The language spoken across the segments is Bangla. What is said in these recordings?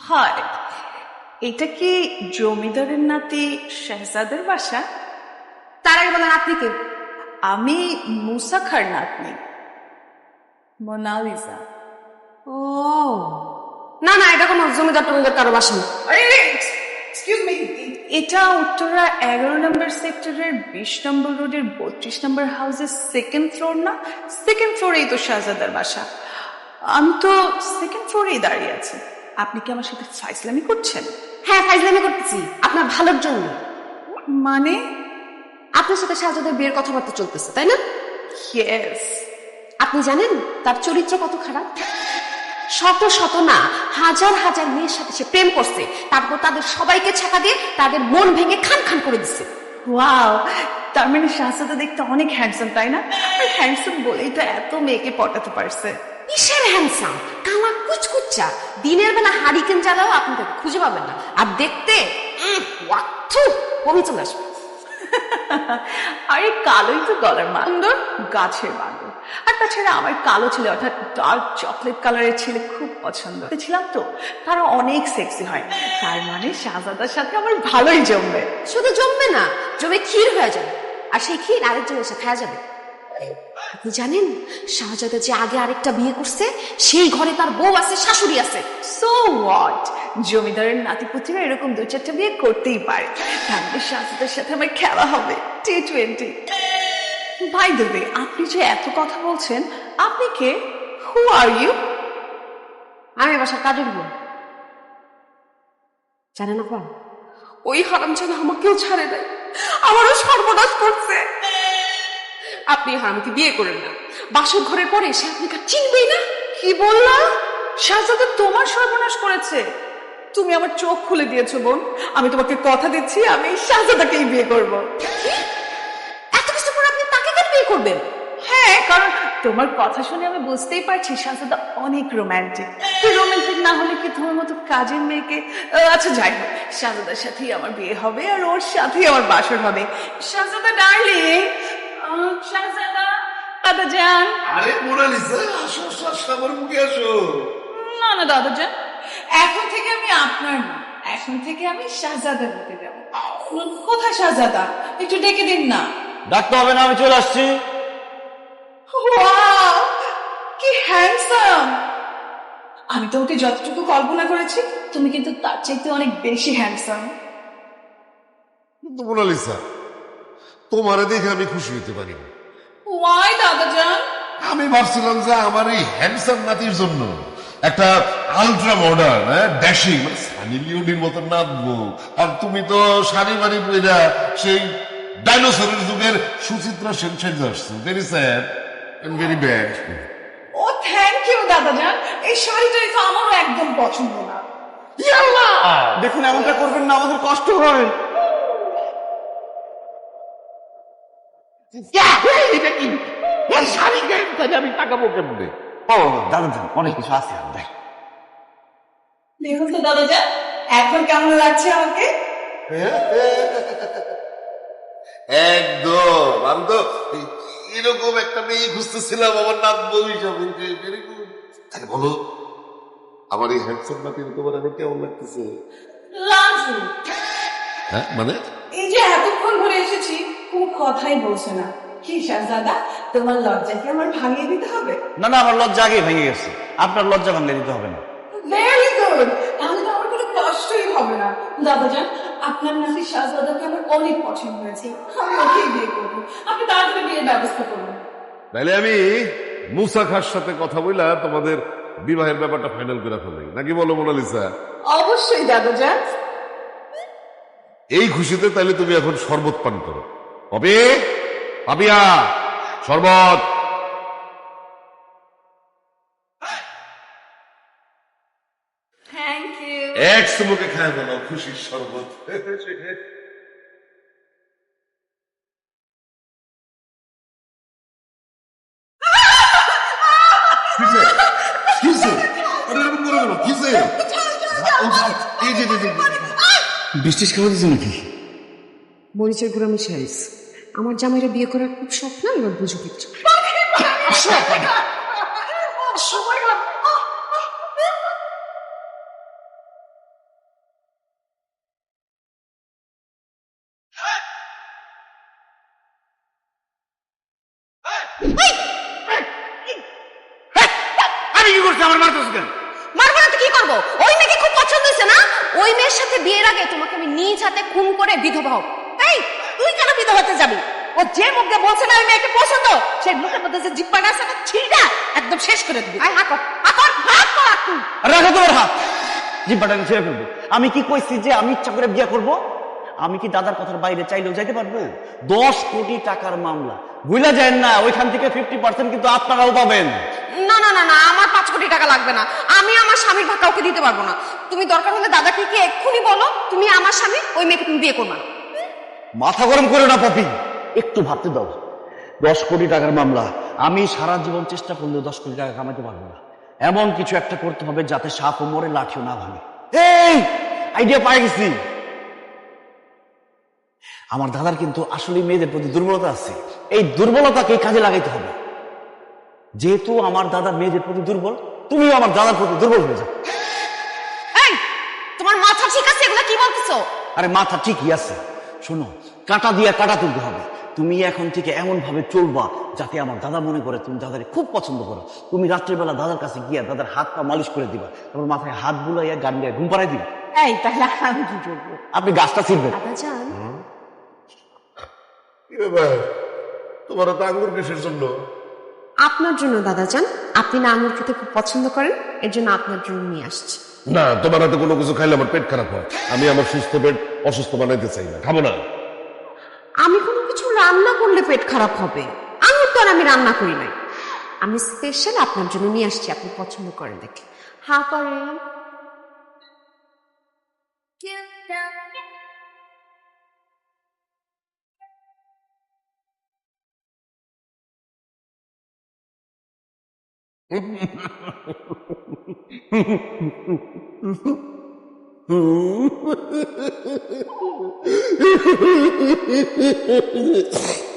হয়। এটা কি জমিদারের নাতি শেহজাদের বাসা? তার আগে বলেন আপনি কে? আমি মুসা খার নাতনি মোনালিসা। ও না না, এটা কোনো জমিদার টমিদার কারো বাসা না। এক্সকিউজ মি, এটা উত্তরা 11 নম্বর সেক্টরের 20 নম্বর রোডের 32 নম্বর হাউসের সেকেন্ড ফ্লোর না? সেকেন্ড ফ্লোরেই তো শাহজাদার বাসা। আমি তো সেকেন্ড ফ্লোরেই দাঁড়িয়ে আছি। আপনি কি আমার সাথে ফাইজলামি করছেন? হ্যাঁ, ফাইজলামি করতেছি আপনার ভালোর জন্য। মানে? আপনার সাথে শাহজাদের বিয়ের কথাবার্তা চলতেছে, তাই না? ইয়েস। আপনি জানেন তার চরিত্র কত খারাপ? শত শত না, হাজার হাজার মেয়ের সাথে সে প্রেম করছে, তারপর তাদের সবাইকে ছাকা দিয়ে তাদের মন ভেঙে খান খান করে দিচ্ছে। ওয়াও, তার মানে শাহজাদা দেখতে অনেক হ্যান্ডসাম, তাই না? আর হ্যান্ডসাম বলেই তো এত মেয়েকে পটাতে পারছে। কিসের হ্যান্ডসাম? কালা কুচকুচ্চা, দিনের বেলা হারিকেন জ্বালাও আপনি তাকে খুঁজে পাবেন না। আর দেখতে বমি চলে আসবে। আরে কালোই তো গলার মান্দর, গাছের বান্দর। আর তাছাড়া আমার কালো ছেলে অর্থাৎ ডার্ক চকলেট কালারের ছেলে খুব পছন্দ ছিলাম তো। তারা অনেক সেক্সি হয়, তার মানে শাহজাদার সাথে আমার ভালোই জমবে। শুধু জমবে না, জমে ক্ষীর হয়ে যাবে, আর সেই ক্ষীর আরেকজন এসে খাওয়া যাবে। আপনি জানেন শাহজাদা যে আগে আরেকটা বিয়ে করছে, সেই ঘরে তার বউ আছে, শাশুড়ি আছে। সো হোয়াট, জমিদারের নাতিপুতিরা এরকম 2-4টা বিয়ে করতেই পারে। তাহলে শাহজাদার সাথে আমার খেলা হবে T20। বাই দ্য ওয়ে, আপনি যে এত কথা বলছেন, আপনি কে? হু আর ইউ? আমি বাসার কাজের বউ। জানেন আপা, ওই হারামজাদা আমাকেও ছাড়ে নাই, আমারও সর্বনাশ করছে। আপনি হারামকে বিয়ে করেন না, বাসর ঘরের পরে সে আপনাকে চিনবেই না। কি বললা? শাহজাদা তোমার সর্বনাশ করেছে? তুমি আমার চোখ খুলে দিয়েছো বোন। আমি তোমাকে কথা দিচ্ছি, আমি শাহজাদাকেই বিয়ে করব। এত কিছু পর আপনি তাকে কেন বিয়ে করবেন? হ্যাঁ, কারণ তোমার কথা শুনে আমি বুঝতেই পারছি শাহজাদা অনেক রোমান্টিক। রোমান্টিক না হলে কি তোমার মতো কাজের মেয়েকে? আচ্ছা যাই হোক, শাহজাদার সাথেই আমার বিয়ে হবে আর ওর সাথেই আমার বাসর হবে। শাহজাদা ডার্লিং, শাহজাদা দাদা যান। আরে মোনালিসা, আসো আসো আসো, আমার মুখে আসো। না না দাদা যান, এখন থেকে আমি আপনার না, এখন থেকে আমি শাহজাদার হতে যাবো। কোথায় শাহজাদা? একটু ডেকে দিন না। ডাকতে হবে না, আমি চলে আসছি। ওয়াও, কি হ্যান্ডসাম! আমি তো ওকে যতটুকু কল্পনা করেছি, তুমি কিন্তু তার চাইতে অনেক বেশি হ্যান্ডসাম। কিন্তু মোনালিসা, তোমারে দেখে আমি খুশি হতে পারি না। ওয়াই দাদা যান? আমি ভাবছিলাম যে আমার এই হ্যান্ডসাম নাতির জন্য একটা আলট্রা মডার্ন ড্যাশিং মানে সানি লিওনির মতো নাচবো, আর তুমি তো শাড়ি বাড়ি পইরা সেই ডাইনোসরের যুগের সুচিত্রা সেন সেজে আসছো। Very sad and very bad. ও থ্যাংক ইউ দাদা যান, এই শাড়িটাই তো আমারও একদম পছন্দ না। দেখুন, এমনটা করবেন না, আমাদের কষ্ট হয়। এটা কি শাড়ি গায়ে তাহলে আমি তাকাবো কেমনে? ও দাদা যান, অনেক কিছু আছে দেখ। দেখুন তো দাদা যান, এখন কেমন লাগছে আমাকে? একদম, আমি তো এরকম একটা মেয়ে খুঁজতেছিলাম আমার নাত বউ হিসাবে। Very good. তাহলে বলো, আমার এই হ্যান্ডসাম নাতির তোমার এখন কেমন লাগতেছে? লাজু, হ্যাঁ মানে এই যে এতক্ষণ ধরে এসেছি, কোনো কথাই বলছে না। কি শাহজাদা, তোমার লজ্জা কি আমার ভাঙিয়ে দিতে হবে? না না, আমার লজ্জা আগেই ভেঙে গেছে, আপনার লজ্জা ভাঙলে দিতে হবে না। ভেরি গুড, তাহলে তো আমার কোনো কষ্টই হবে না। দাদা যান, আপনার নাতি শাহজাদাকে আমার অনেক পছন্দ হয়েছে, আমি ওকেই বিয়ে করবো। আপনি তাড়াতাড়ি বিয়ের ব্যবস্থা করুন। তাহলে আমি মুসা খার সাথে কথা বললা তোমাদের বিবাহের ব্যাপারটা ফাইনাল করে ফেলাই, নাকি বলো মোনালিসা? অবশ্যই দাদা যান। এই খুশিতে তাহলে তুমি এখন শরবত পান করো। হবে পাবিয়া শরবত। Thank you. এক চুমুকে খায় বলো খুশির শরবত। কিসে? কিসে? আরে এরকম করে বলো, কিসে? এই যে বৃষ্টিস খাওয়া দিচ্ছে নাকি? মরিচের গুঁড়া মিশাইস। আমার জামাইরা বিয়ে করার খুব স্বপ্ন, এবার বুঝো কিচ্ছু। করবো? ওই মেয়েকে খুব পছন্দ হয়েছে না? ওই মেয়ের সাথে বিয়ের আগে তোমাকে আমি নিজ হাতে খুন করে বিধবা হব। এই তুই কেন বিধবা হতে যাবি? ও যে মুখ দিয়ে বলছে না ওই মেয়েকে পছন্দ, সেই মুখের মধ্যে যে জিব্বাটা আছে না ছিঁড়া একদম শেষ করে দিবি। আয় হাত কর, হাত কর, হাত কর তুই। রাখো তোমার হাত, জিব্বাটাকে ছেড়ে ফেলবো। আমি কি কইছি যে আমি ইচ্ছা করে বিয়ে করব? আমি কি দাদার কথার বাইরে চাইলেও যাইতে পারবো? 10 কোটি টাকার মামলা, ভুলা যায় না, ওইখান থেকে 50% কিন্তু আপনারাও পাবেন। না না না না, আমার 5 কোটি টাকা লাগবে না। আমি আমার স্বামীর ভাগ কাউকে দিতে পারবো না। তুমি দরকার হলে দাদাকে কি এক্ষুনি বলো তুমি আমার স্বামী, ওই মেয়েকে তুমি বিয়ে করবে না। মাথা গরম করে না পপি, একটু ভাবতে দাও। 10 কোটি টাকার মামলা, আমি সারা জীবন চেষ্টা করলেও 10 কোটি টাকা কামাইতে পারবো না। এমন কিছু একটা করতে হবে যাতে সাপ ও মরে লাঠিও না ভাঙে। এই আইডিয়া পাই গেছি। আমার দাদার কিন্তু আসলে মেয়েদের প্রতি দুর্বলতা আছে, এই দুর্বলতাকে কাজে লাগাইতে হবে। যেহেতু আমার দাদা মেয়েদের প্রতি দুর্বল, তুমিও আমার দাদার প্রতি দুর্বল হয়ে যাও। এই তোমার মাথা ঠিক আছে? এগুলা কি বলতেছো? আরে মাথা ঠিকই আছে, শোনো, কাঁটা দিয়ে কাঁটা তুলতে হবে। তুমি এখন থেকে এমন ভাবে চলবা যাতে আমার দাদা মনে করে তুমি দাদাকে খুব পছন্দ করো। তুমি রাত্রেবেলা দাদার কাছে গিয়ে দাদার হাত পা মালিশ করে দিবা, তারপর মাথায় হাত বুলাইয়া গান গায়ে ঘুম পাড়াই দিবা। এই তাহলে আমি কি করবো? আপনি গাছটা ছিড়বেন। দাদা জান, কি ব্যাপার, তোমার তো আঙ্গুর কিসের জন্য? আপনার জন্য দাদা জান। আপনি না আঙুর খেতে খুব পছন্দ করেন, এর জন্য আপনার জন্য নিয়ে আসছি। না, তোমার হাতে কোনো কিছু খাইলে আমার পেট খারাপ হয়। আমি আমার সুস্থ পেট অসুস্থ বানাইতে চাই না, খাবো না। আমি কোনো কিছু রান্না করলে পেট খারাপ হবে? আঙুর তো আর আমি রান্না করি নাই। আমি স্পেশাল আপনার জন্য নিয়ে আসছি, আপনি পছন্দ করেন দেখে। হ্যাঁ করেন।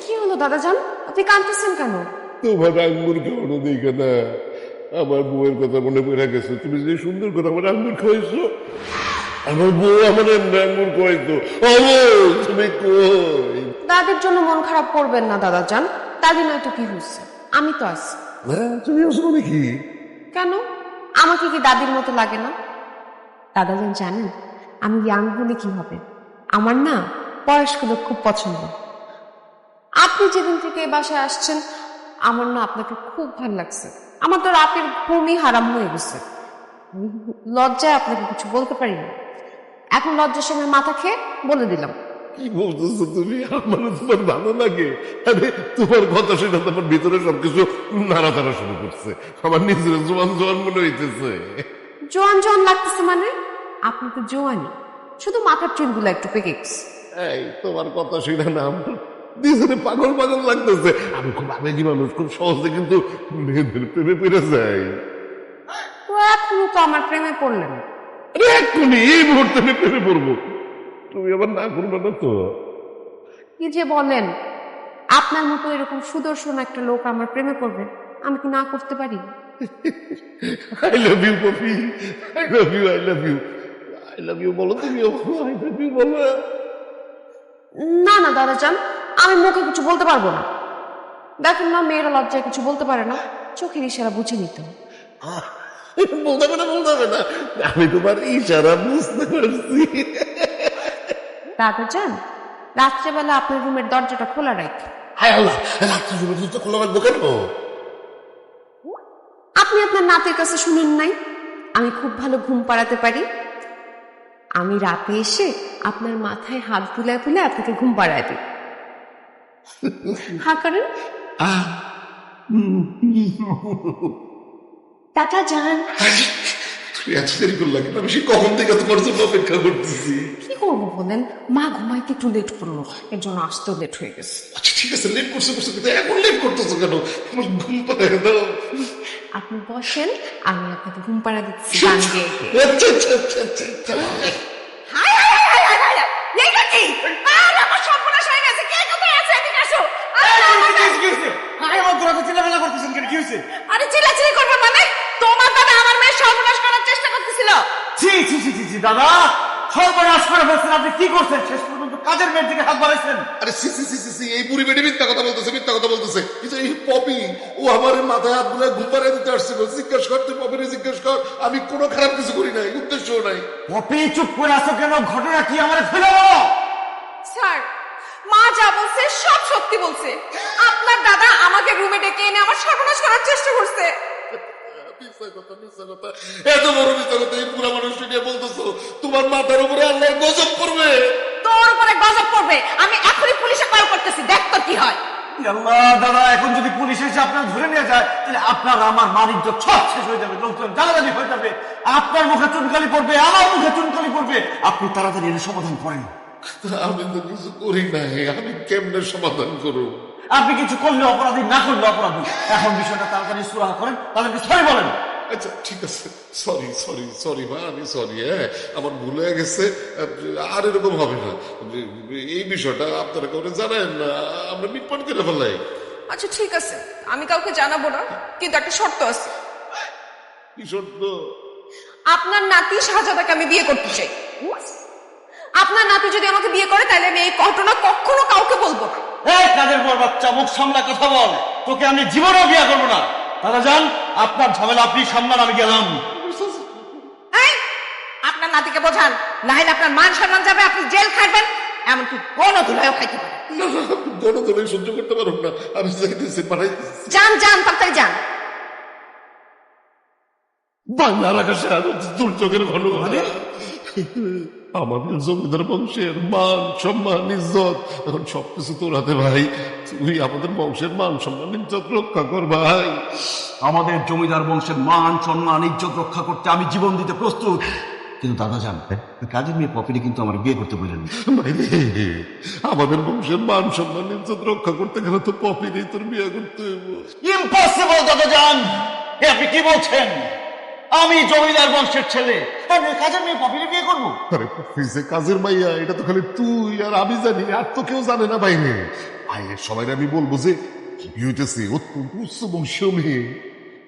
কি হলো দাদা জান, আপনি কাঁদতেছেন কেন? তোমার আঙ্গুর খাওয়ানো দেখে না আমার বউয়ের কথা মনে পড়ে গেছে। তুমি যে সুন্দর করে আমার আঙ্গুর খাওয়াইছো, আমার বউ আমার এমনি আঙ্গুর খাওয়াইতো। তুমি কই? দাদির জন্য মন খারাপ করবেন না দাদা জান, দাদি নয়তো কি হয়েছে, আমি তো আছি। হ্যাঁ, তুমি আসলো নাকি? কেন, আমাকে কি দাদির মতো লাগে না? দাদা জান জানেন আমি ইয়াং হলে কি হবে? আমার না বয়স্ক লোক খুব পছন্দ। আপনি যেদিন থেকে এই বাসায় আসছেন আমার না আপনাকে খুব ভালো লাগছে। আমার তো রাতের ঘুমই হারাম হয়ে গেছে। লজ্জায় আপনাকে কিছু বলতে পারি না, এখন লজ্জার সময় মাথা খেয়ে বলে দিলাম। কি বলতেছো তুমি? আমার তোমার ভালো লাগে? আরে তোমার কথা শুনে তোমার ভিতরে সবকিছু নাড়াতাড়া শুরু করছে। আমার নিজের জোয়ান জোয়ান মনে হইতেছে। জোয়ান জোয়ান লাগতেছে মানে? আপনি তো জোয়ানি, শুধু মাথার চুলগুলো একটু পেকে গেছে। এই তোমার কথা শুনে না আমার নিজের পাগল পাগল লাগতেছে। আমি খুব আবেগী মানুষ, খুব সহজে কিন্তু মেয়েদের প্রেমে পড়ে যাই। তো এখনো তো আমার প্রেমে পড়লেন। আরে এক্ষুনি এই মুহূর্তে আমি প্রেমে পড়বো, তুমি আবার না করবে না তো? কি যে বলেন, আপনার মতো এরকম সুদর্শন একটা লোক আমার প্রেমে পড়বে, আমি কি না করতে পারি? I love you Poppy, I love you, I love you, I love you বলো তুমি, আই লাভ ইউ বলো। না না দাদা জান, আমি মুখে কিছু বলতে পারবো না। দেখেন না মেয়েরা লজ্জায় কিছু বলতে পারে না, চোখের ইশারা বুঝে নিতে হবে। বলতে হবে না, বলতে হবে না, আমি তোমার ইশারা বুঝতে পারছি। দাদা জান, রাত্রেবেলা আপনার রুমের দরজাটা খোলা রাখে। হায় আল্লাহ, রাত্রে রুমে তো খোলা রাখবো কেন? আপনি আপনার নাতের কাছে শুনেন নাই আমি খুব ভালো ঘুম পাড়াতে পারি? আমি রাতে এসে আপনার মাথায় হাত বুলায় বুলায় আপনাকে ঘুম পাড়ায় দিই। হ্যাঁ করেন। দাদা জান, তুমি এত দেরি করলা কেন? আমি সে কখন থেকে তোমার জন্য অপেক্ষা করতেছি। কি করবো বলেন, মা ঘুমাইতে একটু লেট করলো, এর জন্য আসতেও লেট হয়ে গেছে। আচ্ছা ঠিক আছে, লেট করছো করছো, কিন্তু এখন লেট করতেছো কেন? আমার ঘুম পাড়ায় দাও। আপনি বসেন, আমি আপনাকে ঘুম পাড়া দিচ্ছি গান গেয়ে গেয়ে। আচ্ছা আচ্ছা আচ্ছা আচ্ছা আচ্ছা। হায় হায় হায় হায় হায় হায়, এইটা কি? আর আমার সর্বনাশ হয়ে গেছে, কে কোথায় আছে? এদিকে আসো। আরে চিল্লাচিল্লি করবে মানে? তোমার দাদা আমার মেয়ের সর্বনাশ করার চেষ্টা করতেছিল। ছি ছি ছি ছি ছি, দাদা সর্বনাশ করে ফেলছেন। আপনি কি করছেন? শেষ পর্যন্ত পর্যন্ত কাজের মেয়ের দিকে হাত বাড়াইছেন? আরে সি সি সি সি সি, এই বুড়ি বেটি মিথ্যা কথা বলতেছে, মিথ্যা কথা বলতেছে। কিন্তু এই পপি, ও আমার মাথায় হাত বুলে ঘুম পাড়িয়ে দিতে আসছিল। জিজ্ঞেস কর, তুই পপিরে জিজ্ঞেস কর, আমি কোনো খারাপ কিছু করি নাই, উদ্দেশ্যও নাই। পপি চুপ করে আসো কেন? ঘটনা কি আমার ফেলে বলো। স্যার, মা যা বলছে সব সত্যি বলছে। আপনার দাদা আমাকে রুমে ডেকে এনে আমার সর্বনাশ করার চেষ্টা করছে। মিথ্যা কথা, মিথ্যা কথা, এত বড় মিথ্যা কথা এই পুরা মানুষটা নিয়ে বলতেছো। তোমার মাথার উপরে আল্লাহ গজব করবে। তোর উপরে গজব পড়বে। আমি এখনই পুলিশে কল করতেছি, দেখ তো কি হয়। আল্লাহ দাদা, এখন যদি পুলিশ এসে আপনার ধরে নিয়ে যায় তাহলে আপনার আমার বাণিজ্য সব শেষ হয়ে যাবে, লোকজন জানাজানি হয়ে যাবে, আপনার মুখে চুনকালি পড়বে, আমার মুখে চুনকালি পড়বে। আপনি তাড়াতাড়ি এর সমাধান করেন। আমি তো কিছু করি নাই, আমি কেমনে সমাধান করব? আপনি কিছু করলে অপরাধী, না করলে অপরাধী। এখন বিষয়টা তাড়াতাড়ি সুরাহা করেন, তাদেরকে সরি বলেন। আচ্ছা ঠিক আছে, সরি সরি সরি মা, আমি সরি। হ্যাঁ, আমার ভুল হয়ে গেছে, আর এরকম হবে না। এই বিষয়টা আপনারা কাউকে জানেন না, আমরা মিটপাট করে ফেলাই। আচ্ছা ঠিক আছে, আমি কাউকে জানাবো না, কিন্তু একটা শর্ত আছে। কি শর্ত? আপনার নাতি শাহজাদাকে আমি বিয়ে করতে চাই। আপনার নাতি যদি আমাকে বিয়ে করে তাহলে আমি এই ঘটনা কখনো কাউকে বলবো না। এই কাজের বর বাচ্চা, মুখ সামলা কথা বল। তোকে আমি জীবনেও বিয়ে করবো না। দাদা যান, আপনার ঝামেলা আপনি সামলান, আমি গেলাম। এই, আপনার নাতিকে বোঝান, না হলে আপনার মান সম্মান যাবে, আপনি জেল খাটবেন, এমনকি কোনো ধুলাইও খাইতে পারেন। গণতলে সহ্য করতে পারব না, আমি যাইতেছি, পাঠাইতেছি। যান যান, তাড়াতাড়ি যান। বাংলার আকাশে আরো দূর চোখের ঘন ঘনে আমাদের জমিদার বংশের মান সম্মান ইজ্জত এখন সবকিছু তোর হাতে ভাই। তুই আমাদের বংশের মান সম্মান ইজ্জত রক্ষা কর ভাই। আমাদের জমিদার বংশের মান সম্মান ইজ্জত রক্ষা করতে আমি জীবন দিতে প্রস্তুত। কিন্তু দাদা জান, কাজের মেয়ে পপিরে কিন্তু আমার বিয়ে করতে বললেন। ভাই রে, আমাদের বংশের মান সম্মান ইজ্জত রক্ষা করতে গেলে তো পপিরেই তোর বিয়ে করতে হইব। ইম্পসিবল দাদা জান, এ আপনি কি বলছেন? আমি জমিদার বংশের ছেলে, আমি কাজের মেয়ে পপিরে বিয়ে করবো? আরে পপি যে কাজের মাইয়া, এটা তো খালি তুই আর আমি জানি, আর তো কেউ জানে না বাইরে। বাইরের সবাই আমি বলবো যে পপি হইতেছে অত্যন্ত উচ্চ বংশীয় মেয়ে।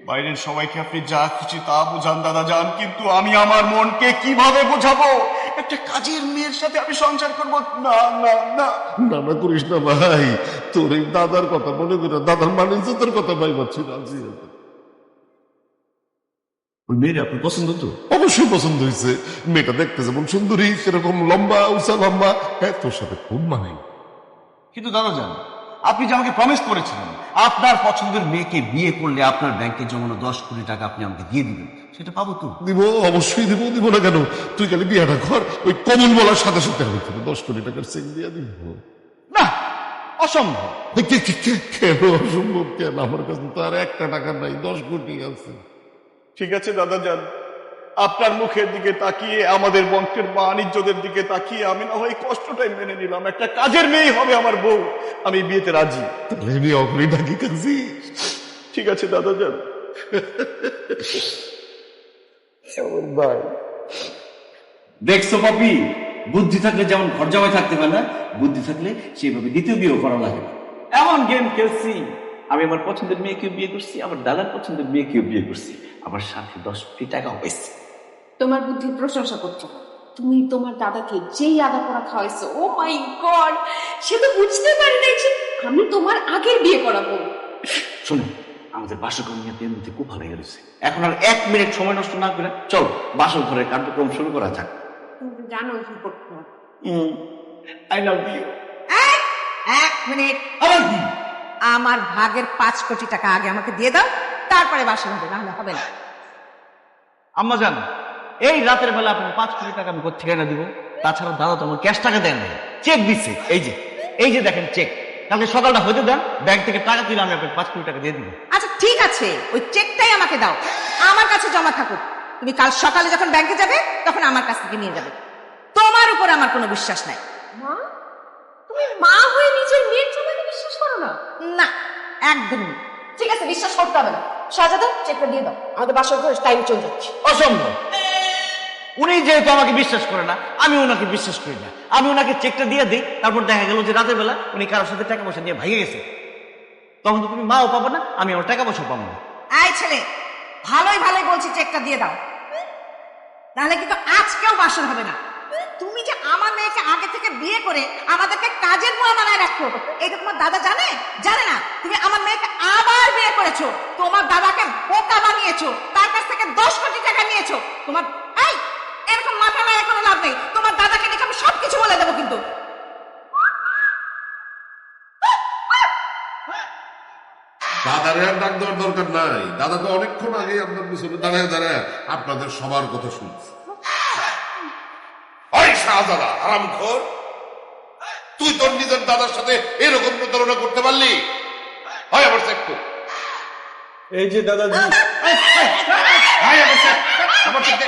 বাইরের সবাইকে আপনি যা খুশি তা বোঝান দাদা যান, কিন্তু আমি আমার মনকে কিভাবে বোঝাবো একটা কাজের মেয়ের সাথে আমি সংসার করবো? না না না। না না করিস না ভাই, তোর এই দাদার কথা মনে করে, দাদার মান ইজ্জতের কথা ভাই ভাবছি রাজি আছে। ওই মেয়ের আপনার পছন্দ তো? অবশ্যই পছন্দ হয়েছে। মেয়েটা দেখতে যেমন সুন্দরী, সেরকম লম্বা, উঁচা লম্বা। হ্যাঁ, তোর সাথে খুব মানাই। কিন্তু দাদা যান, আপনি যে আমাকে প্রমিস করেছিলেন আপনার পছন্দের মেয়েকে বিয়ে করলে আপনার ব্যাংকে জমানো 10 কোটি টাকা আপনি আমাকে দিয়ে দিবেন, সেটা পাবো তো? দিব, অবশ্যই দিব। দিব না কেন? তুই খালি বিয়াটা কর, ওই কমল বলার সাথে সাথে আমি তোকে 10 কোটি টাকার চেক দিয়ে দিব। না, অসম্ভব। কেন অসম্ভব? কেন? আমার কাছে তো আর 1 টাকা নাই, 10 কোটি আছে। ঠিক আছে দাদা যান, আপনার মুখের দিকে তাকিয়ে, আমাদের বংশের মান ইজ্জতের দিকে তাকিয়ে আমি না হয় কষ্টটাই মেনে নিলাম। একটা কাজের মেয়ে হবে আমার বউ, আমি বিয়েতে রাজি। তাহলে আমি অগ্নি ডাকি কাজী। ঠিক আছে দাদা যান। দেখছো পাপি, বুদ্ধি থাকলে যেমন ঘর জামাই থাকতে হয় না, বুদ্ধি থাকলে সেভাবে দ্বিতীয় বিয়ে করা লাগে না। এমন গেম খেলছি, আমি আমার পছন্দের মেয়েকেও বিয়ে করছি, আমার দাদার পছন্দের মেয়েকেও বিয়ে করছি, আমার সাথে 10 কোটি টাকাও পাইছি। তোমার বুদ্ধির প্রশংসা করছো না। তুমি তোমার দাদাকে যেই আদা পোড়া খাওয়াইছো, ও মাই গড, সে তো বুঝতে পারে নাই যে আমি তোমার আগের বিয়ে করাবো। শোনো, আমাদের বাসর নিয়ে মধ্যে খুব ভালো গেছে। এখন আর 1 মিনিট সময় নষ্ট না করে চলো বাসর ঘরের কার্যক্রম শুরু করা যাক। তুমি তো জানো কি করতে হবে। I love you. এক মিনিট, আবার কি? আমার ভাগের 5 কোটি টাকা আগে আমাকে দিয়ে দাও, তারপরে বাসা হবে, না হলে হবে না। আম্মা জান, এই রাতের বেলা আপনার 5 কোটি টাকা আমি কোথা থেকে এনে দিব? তাছাড়া দাদা তো আমার ক্যাশ টাকা দেন নাই, চেক দিচ্ছে। এই যে দেখেন চেক, কালকে সকালটা হইতে দেন, ব্যাংক থেকে টাকা তুলে আমি আপনাকে 5 কোটি টাকা দিয়ে দিব। আচ্ছা ঠিক আছে, ওই চেকটাই আমাকে দাও, আমার কাছে জমা থাকুক। তুমি কাল সকালে যখন ব্যাংকে যাবে তখন আমার কাছ থেকে নিয়ে যাবে। তোমার উপর আমার কোনো বিশ্বাস নাই। মা, তুমি মা হয়ে নিজের মেয়ের জমাকে বিশ্বাস করো না? না, একদমই। ঠিক আছে, বিশ্বাস করতে হবে না। শাহজাদা, চেকটা দিয়ে দাও, আমাদের বাসার ঘরে টাইম চলে যাচ্ছে। অসম্ভব। উনি যেহেতু আমাকে বিশ্বাস করে না, আমি ওনাকে বিশ্বাস করি না। আমি ওনাকে চেকটা দিয়ে দিই, তারপর দেখা গেল যে রাতের বেলা উনি কারোর সাথে টাকা পয়সা নিয়ে ভাইগে গেছে, তখন তো তুমি মাও পাবো না, আমি আমার টাকা পয়সা পাবো না। এই ছেলে, ভালোই ভালোই বলছি, চেকটা দিয়ে দাও, নাহলে কিন্তু আজকেও বাসর হবে না। তুমি যে আমার মেয়েকে আগে থেকে বিয়ে করে আমাদেরকে কাজের বুয়া বানায় রাখতো। এটা তোমার দাদা জানে? জানে না। তুমি আমার মেয়েকে আবার বিয়ে করেছো, তোমার দাদাকে বোকা বানিয়েছো, তার কাছ থেকে 10 কোটি টাকা নিয়েছো। তোমার এই এরকম মাথা নাড়া করে লাভ নেই, তোমার দাদাকে দেখে আমি সবকিছু বলে দেবো কিন্তু। দাদারে আর ডাক দেওয়ার দরকার নাই, দাদা তো অনেকক্ষণ আগে আপনার পিছনে দাঁড়ায় দাঁড়ায় আপনাদের সবার কথা শুনছে। ওই শাহজাদা হারামখোর, তুই তোর নিজের দাদার সাথে এরকম প্রতারণা করতে পারলি? হয় আমার চেক কর। এই যে দাদাজি, হয় আমার চেক, আমার চেক দে।